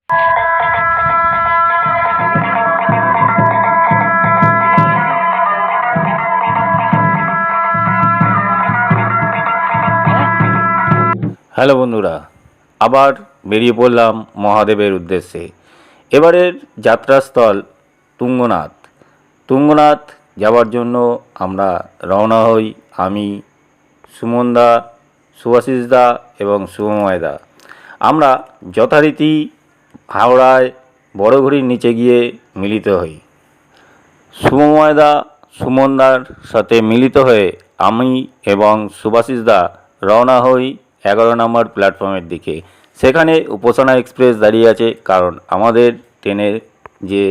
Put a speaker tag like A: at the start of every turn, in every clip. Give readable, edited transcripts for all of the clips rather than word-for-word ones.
A: Hello বন্ধুরা, আবার বেরিয়ে পড়লাম মহাদেবের উদ্দেশ্যে। এবারের যাত্রাস্থল তুঙ্গনাথ। তুঙ্গনাথ যাওয়ার জন্য আমরা রওনা হই। আমি, সুমনদা, সুভাশিসদা এবং শুভময়দা। আমরা যথারীতি হাওড়ায় বড়ঘড়ির নিচে গিয়ে মিলিত হই। শুভময়দা সুমনদার সাথে মিলিত হয়ে আমি এবং সুভাশিসদা রওনা হই 11 নম্বর প্ল্যাটফর্মের দিকে। সেখানে উপাসনা এক্সপ্রেস দাঁড়িয়ে আছে, কারণ আমাদের ট্রেনের যে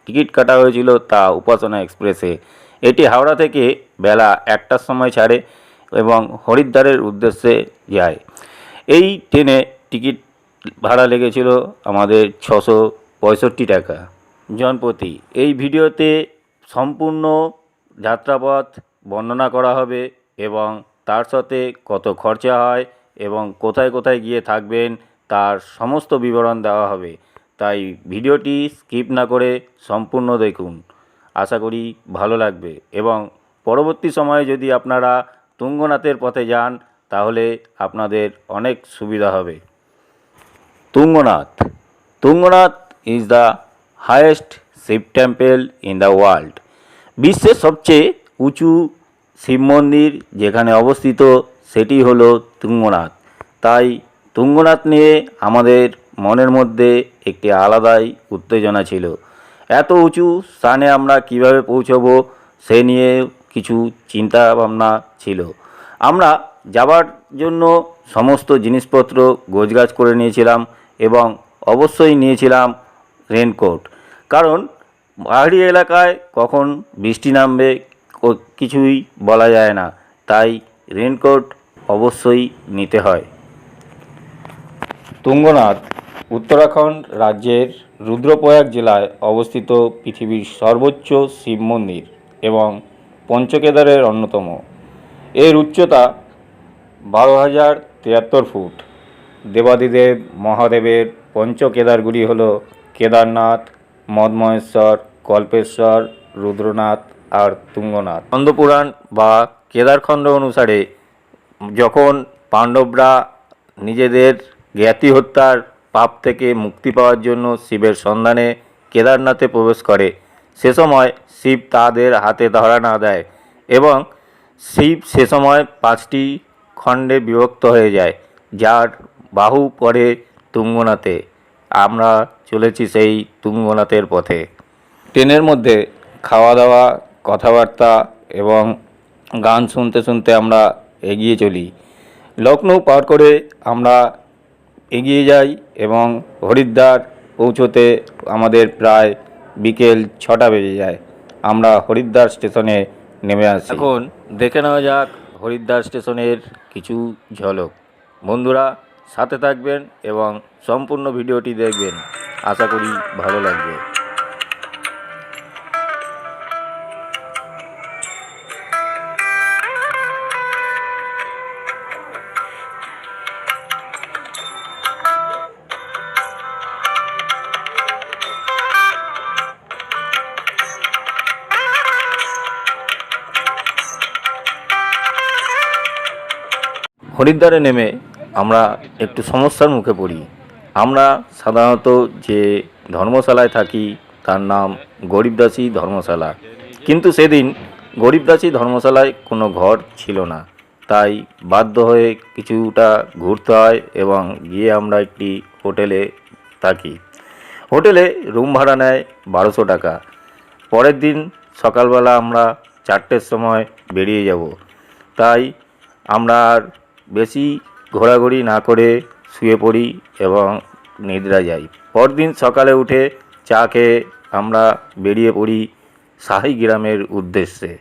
A: টিকিট কাটা হয়েছিল তা উপাসনা এক্সপ্রেসে। এটি হাওড়া থেকে বেলা 1টার সময় ছাড়ে এবং হরিদ্বারের উদ্দেশ্যে যায়। এই ট্রেনে টিকিট ভাড়া লেগেছিল আমাদের 665 টাকা জনপ্রতি। এই ভিডিওতে সম্পূর্ণ যাত্রাপথ বর্ণনা করা হবে এবং তার সাথে কত খরচা হয় এবং কোথায় কোথায় গিয়ে থাকবেন তার সমস্ত বিবরণ দেওয়া হবে। তাই ভিডিওটি স্কিপ না করে সম্পূর্ণ দেখুন। আশা করি ভালো লাগবে এবং পরবর্তী সময়ে যদি আপনারা তুঙ্গনাথের পথে যান তাহলে আপনাদের অনেক সুবিধা হবে। Tungnath. Tungnath is the highest Shiva temple in the world. বিশ্বের সবচেয়ে উঁচু শিব মন্দির যেখানে অবস্থিত সেটি হলো তুঙ্গনাথ। তাই তুঙ্গনাথ নিয়ে আমাদের মনের মধ্যে একটি আলাদাই উত্তেজনা ছিল। এত উঁচু স্থানে আমরা কিভাবে পৌঁছবো সে নিয়ে কিছু চিন্তা ভাবনা ছিল। আমরা যাবার জন্য সমস্ত জিনিসপত্র গোছগাছ করে নিয়েছিলাম এবং অবশ্যই নিয়েছিলাম রেনকোট, কারণ পাহাড়ি এলাকায় কখন বৃষ্টি নামবে কিছুই বলা যায় না, তাই রেনকোট অবশ্যই নিতে হয়। তুঙ্গনাথ উত্তরাখণ্ড রাজ্যের রুদ্রপ্রয়াগ জেলায় অবস্থিত পৃথিবীর সর্বোচ্চ শিব মন্দির এবং পঞ্চকেদারের অন্যতম। এর উচ্চতা 12,073 ফুট। দেবাদিদেব মহাদেবের পঞ্চকেদারগুলি হল কেদারনাথ, মদমহেশ্বর, কল্পেশ্বর, রুদ্রনাথ আর তুঙ্গনাথ। স্কন্দপুরাণ বা কেদারখণ্ড অনুসারে যখন পাণ্ডবরা নিজেদের জ্ঞাতি হত্যার পাপ থেকে মুক্তি পাওয়ার জন্য শিবের সন্ধানে কেদারনাথে প্রবেশ করে, সে সময় শিব তাদের হাতে ধরা না দেয় এবং শিব সে সময় 5টি খণ্ডে বিভক্ত হয়ে যায়, যার বাহু পড়ে তুঙ্গনাথে। আমরা চলেছি সেই তুঙ্গনাথের পথে। ট্রেনের মধ্যে খাওয়া দাওয়া, কথাবার্তা এবং গান শুনতে শুনতে আমরা এগিয়ে চলি। লখনৌ পার করে আমরা এগিয়ে যাই এবং হরিদ্বার পৌঁছতে আমাদের প্রায় বিকেল 6টা বেজে যায়। আমরা হরিদ্বার স্টেশনে নেমে আসি। এখন দেখে নেওয়া যাক হরিদ্বার স্টেশনের কিছু ঝলক। বন্ধুরা সাথে থাকবেন এবং সম্পূর্ণ ভিডিওটি দেখবেন, আশা করি ভালো লাগবে। হরিদ্বারে নেমে আমরা একটু সমস্যার মুখে পড়ি। আমরা সাধারণত যে ধর্মশালায় থাকি তার নাম গরিবদাসী ধর্মশালা, কিন্তু সেদিন গরিবদাসী ধর্মশালায় কোনো ঘর ছিল না, তাই বাধ্য হয়ে কিছুটা ঘুরতে হয় এবং গিয়ে আমরা একটি হোটেলে থাকি। হোটেলে রুম ভাড়া নেয় 1200 টাকা। পরের দিন সকালবেলা আমরা 4টের সময় বেরিয়ে যাব, তাই আমরা আর বেশি ঘোরাঘুরি না করে শুয়ে পড়ি এবং নিদ্রা যাই। পরদিন সকালে উঠে চা খেয়ে আমরা বেরিয়ে পড়ি শাহিগ্রামের উদ্দেশ্যে।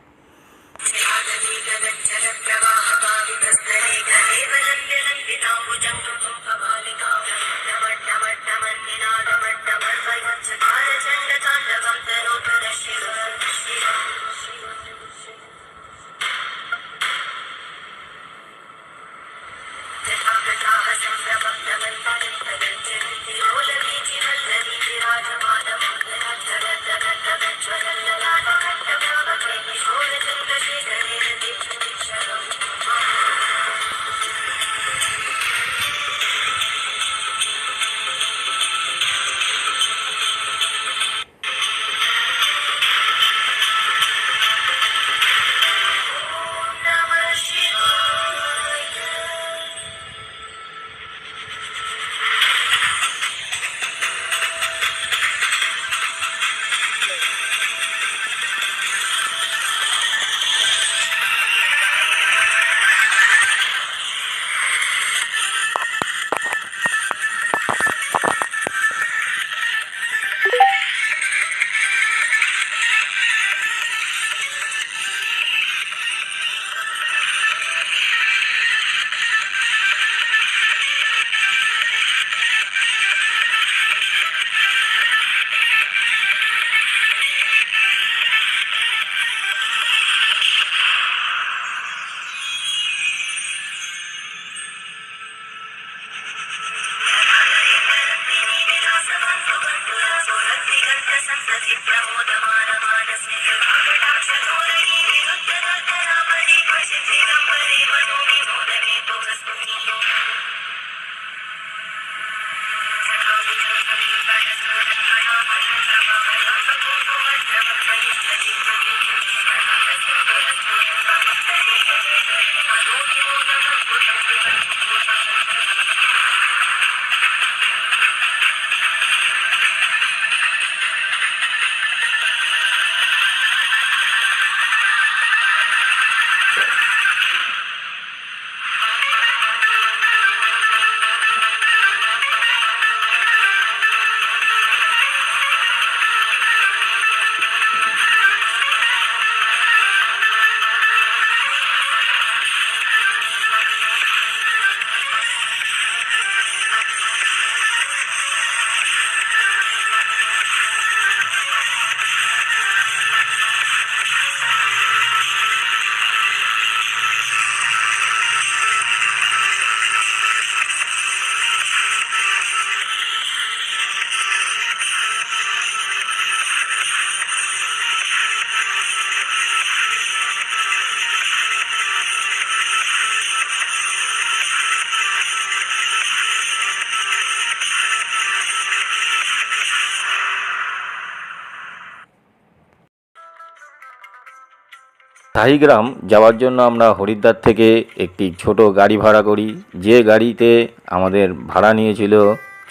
A: শাহিগ্রাম যাওয়ার জন্য আমরা হরিদ্বার থেকে একটি ছোট গাড়ি ভাড়া করি, যে গাড়িতে আমাদের ভাড়া নিয়েছিল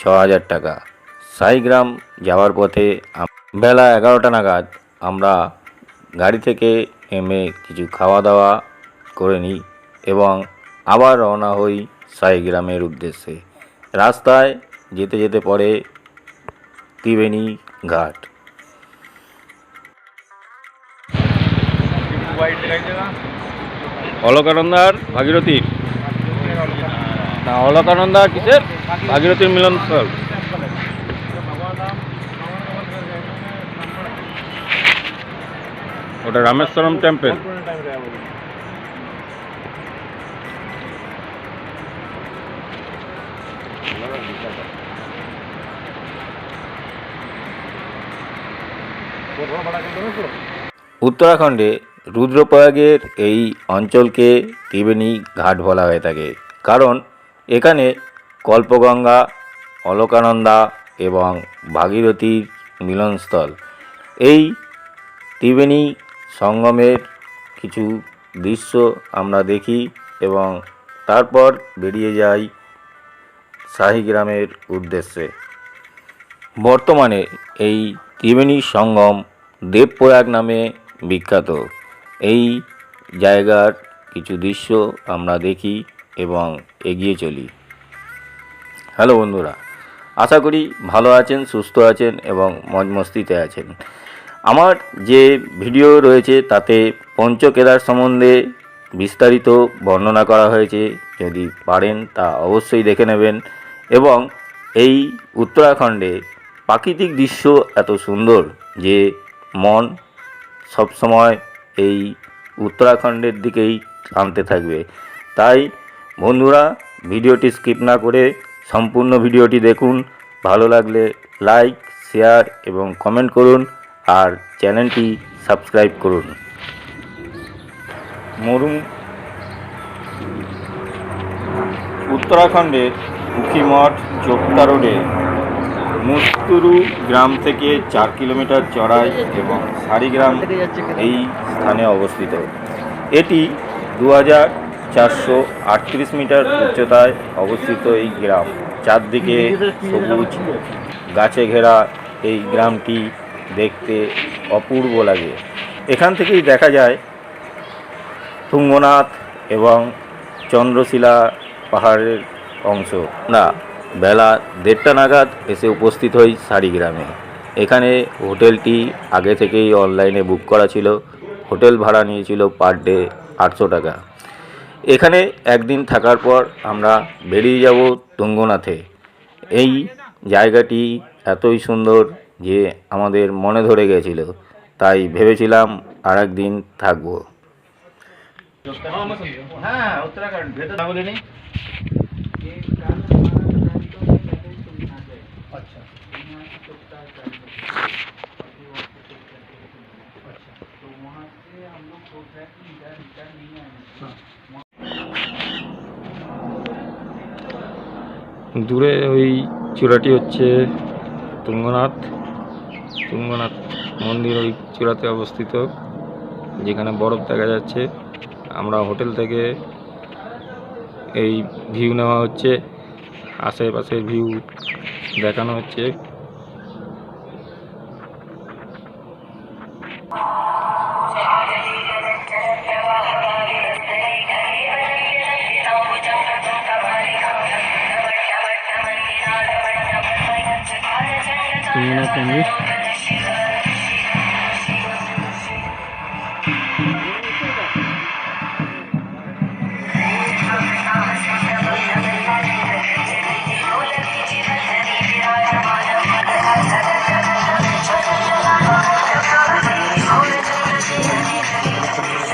A: ৬,০০০ টাকা। শাহিগ্রাম যাওয়ার পথে বেলা ১১টা নাগাদ আমরা গাড়ি থেকে নেমে কিছু খাওয়া দাওয়া করে নিই এবং আবার রওনা হই শাহিগ্রামের উদ্দেশ্যে। রাস্তায় যেতে যেতে পড়ে ত্রিবেণী ঘাট। অলকানন্দার ভাগীরথীর না, অলকানন্দা কিসের ভাগীরথীর মিলনস্থল। ওটা রামেশ্বরম টেম্পল। উত্তরাখণ্ডে রুদ্রপ্রয়াগের এই অঞ্চলকে ত্রিবেণী ঘাট বলা হয়ে থাকে, কারণ এখানে কল্পগঙ্গা, অলকানন্দা এবং ভাগীরথীর মিলনস্থল। এই ত্রিবেণী সঙ্গমের কিছু দৃশ্য আমরা দেখি এবং তারপর বেরিয়ে যাই শাহিগ্রামের উদ্দেশ্যে। বর্তমানে এই ত্রিবেণী সঙ্গম দেবপ্রয়াগ নামে বিখ্যাত। এই জায়গার কিছু দৃশ্য আমরা দেখি এবং এগিয়ে চলি। হ্যালো বন্ধুরা, আশা করি ভালো আছেন, সুস্থ আছেন এবং মজ মস্তিতে আছেন। আমার যে ভিডিও রয়েছে তাতে পঞ্চকেদার সম্বন্ধে বিস্তারিত বর্ণনা করা হয়েছে, যদি পারেন তা অবশ্যই দেখে নেবেন। এবং এই উত্তরাখণ্ডে প্রাকৃতিক দৃশ্য এত সুন্দর যে মন সবসময় এই উত্তরাখণ্ডের দিকেই টানতে থাকবে। তাই বন্ধুরা, ভিডিওটি স্কিপ না করে সম্পূর্ণ ভিডিওটি দেখুন। ভালো লাগলে লাইক, শেয়ার এবং কমেন্ট করুন আর চ্যানেলটি সাবস্ক্রাইব করুন। উত্তরাখণ্ডের উখিমঠ চোপতা রোডে মুস্তুরু গ্রাম থেকে 4 কিলোমিটার চড়াই এবং শাহিগ্রাম এই স্থানে অবস্থিত। এটি 2438 মিটার উচ্চতায় অবস্থিত। এই গ্রাম চারদিকে সবুজ গাছে ঘেরা। এই গ্রামটি দেখতে অপূর্ব লাগে। এখান থেকেই দেখা যায় তুঙ্গনাথ এবং চন্দ্রশিলা পাহাড়ের অংশ। না, বেলা 1:30 নাগাদ এসে উপস্থিত হই শাহিগ্রামে। এখানে হোটেলটি আগে থেকেই অনলাইনে বুক করা ছিল। হোটেল ভাড়া নিয়েছিল পার ডে 800 টাকা। এখানে একদিন থাকার পর আমরা বেরিয়ে যাব তুঙ্গনাথে। এই জায়গাটি এতই সুন্দর যে আমাদের মনে ধরে গেছিল, তাই ভেবেছিলাম আর একদিন থাকবো। হ্যাঁ, উত্তরাখণ্ড ভেতর বলিনি। আচ্ছা, দূরে ওই চূড়াটি হচ্ছে তুঙ্গনাথ। তুঙ্গনাথ মন্দির ওই চূড়াতে অবস্থিত, যেখানে বরফ দেখা যাচ্ছে। আমরা হোটেল থেকে এই ভিউ নেওয়া হচ্ছে, আশেপাশের ভিউ দেখানো হচ্ছে। তুঙ্গনাথ মন্দির।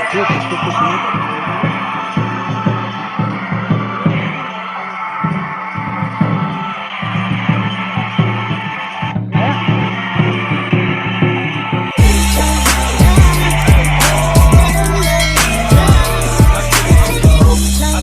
B: Çok